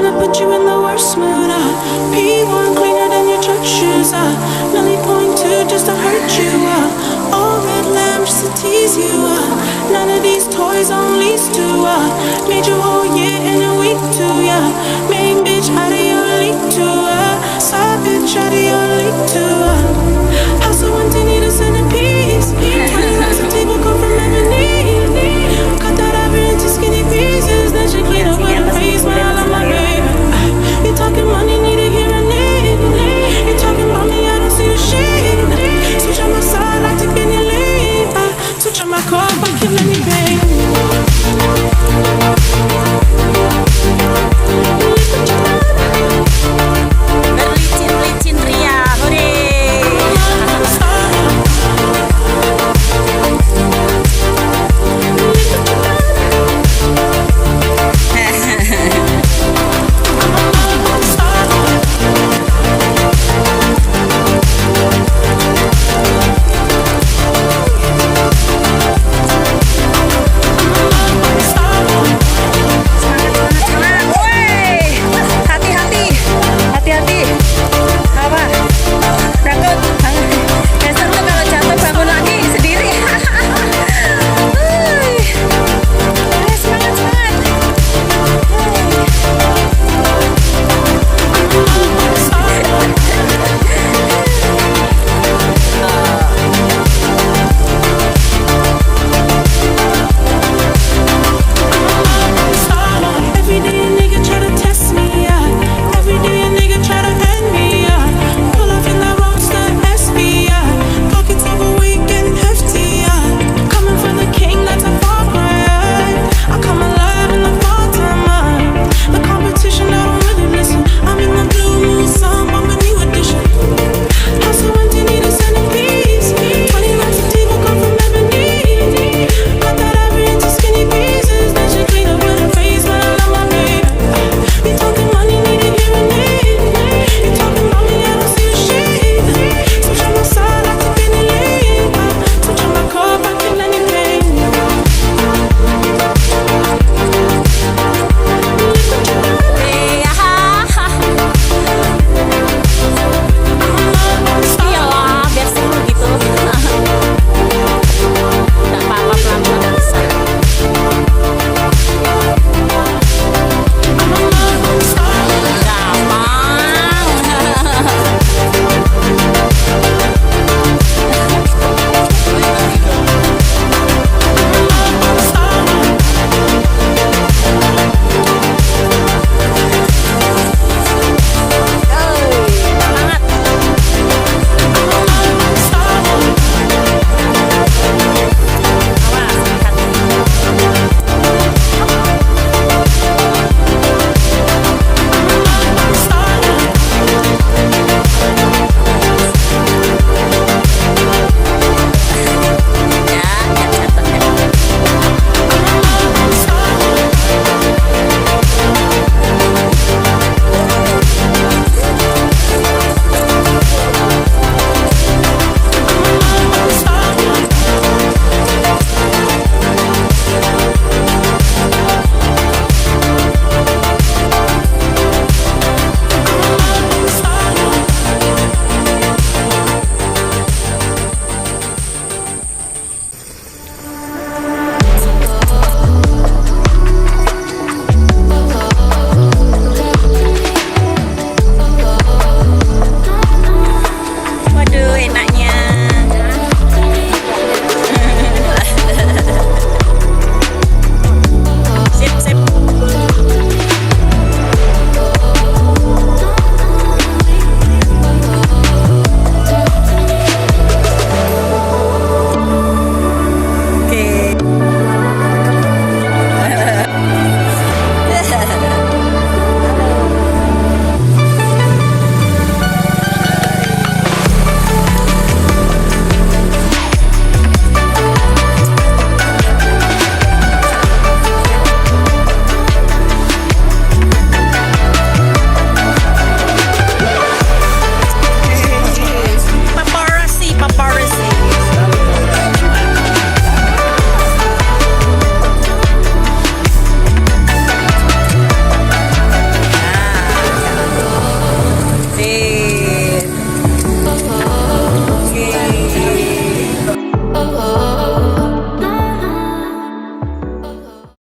Gonna put you in the worst mood, P1 cleaner than your church shoes, Millie point two just to hurt you, all red lamb just to tease you, none of these toys on lease to, made you whole year in a week too, main bitch out of your league too, side bitch out of